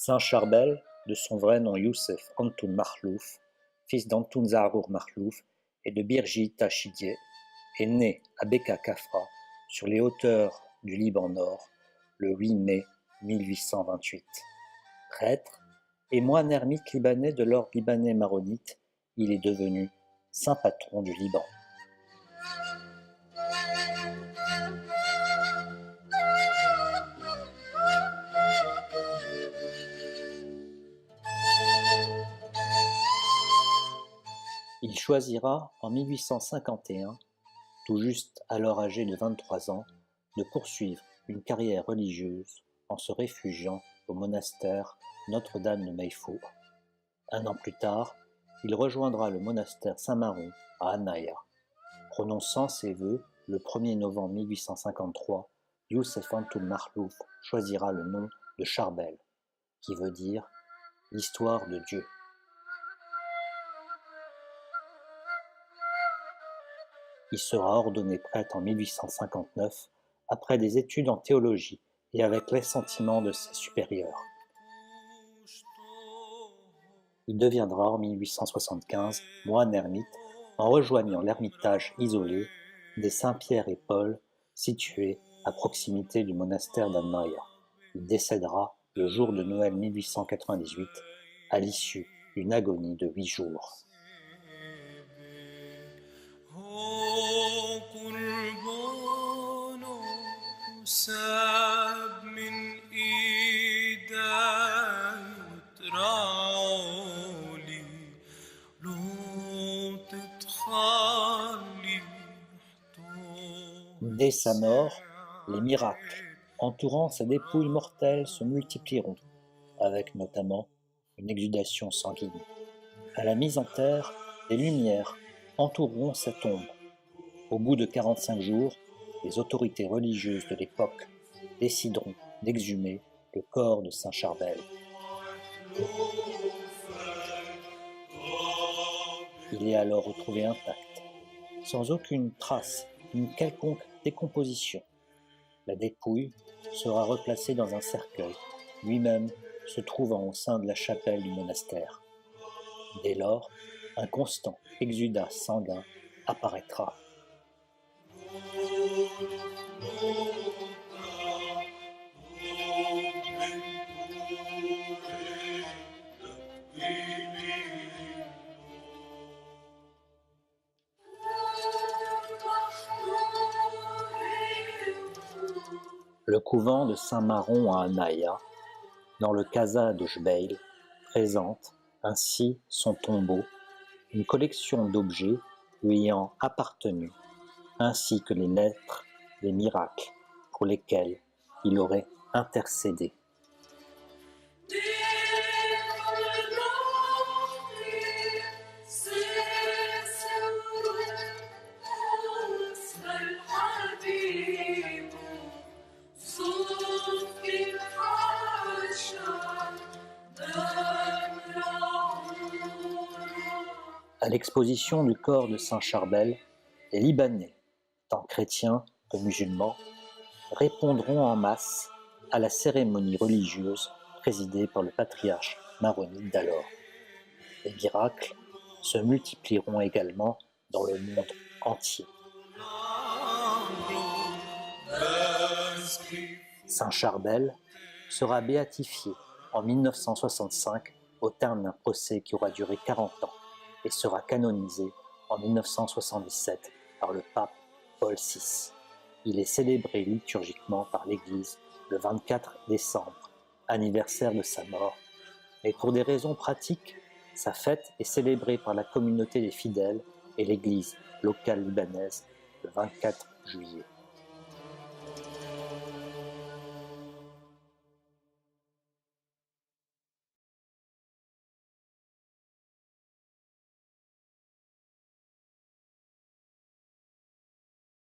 Saint Charbel, de son vrai nom Youssef Antoun Makhlouf, fils d'Antoun Zaharour Makhlouf et de Birji Tachidjeh, est né à Beka Kafra, sur les hauteurs du Liban Nord, le 8 mai 1828. Prêtre et moine ermite libanais de l'ordre libanais maronite, il est devenu saint patron du Liban. Il choisira en 1851, tout juste alors âgé de 23 ans, de poursuivre une carrière religieuse en se réfugiant au monastère Notre-Dame de Mayfour. Un an plus tard, il rejoindra le monastère Saint-Maron à Anaya. Prononçant ses vœux le 1er novembre 1853, Youssef Antoun Makhlouf choisira le nom de Charbel, qui veut dire « l'histoire de Dieu ». Il sera ordonné prêtre en 1859, après des études en théologie et avec l'assentiment de ses supérieurs. Il deviendra en 1875 moine ermite en rejoignant l'ermitage isolé des Saint-Pierre et Paul situé à proximité du monastère d'Anaya. Il décédera le jour de Noël 1898 à l'issue d'une agonie de 8 jours. Dès sa mort, les miracles entourant sa dépouille mortelle se multiplieront, avec notamment une exudation sanguine. À la mise en terre, des lumières entoureront sa tombe. Au bout de 45 jours, les autorités religieuses de l'époque décideront d'exhumer le corps de saint Charbel. Il est alors retrouvé intact, sans aucune trace d'une quelconque décomposition. La dépouille sera replacée dans un cercueil, lui-même se trouvant au sein de la chapelle du monastère. Dès lors, un constant exudat sanguin apparaîtra. Le couvent de Saint-Maron à Anaya, dans le Casa de Jbeil, présente ainsi son tombeau, une collection d'objets lui ayant appartenu, ainsi que les lettres des miracles pour lesquels il aurait intercédé. À l'exposition du corps de saint Charbel, les Libanais, tant chrétiens que musulmans, répondront en masse à la cérémonie religieuse présidée par le patriarche maronite d'alors. Les miracles se multiplieront également dans le monde entier. Saint Charbel sera béatifié en 1965 au terme d'un procès qui aura duré 40 ans et sera canonisé en 1977 par le pape Paul VI. Il est célébré liturgiquement par l'Église le 24 décembre, anniversaire de sa mort, mais pour des raisons pratiques, sa fête est célébrée par la communauté des fidèles et l'Église locale libanaise le 24 juillet.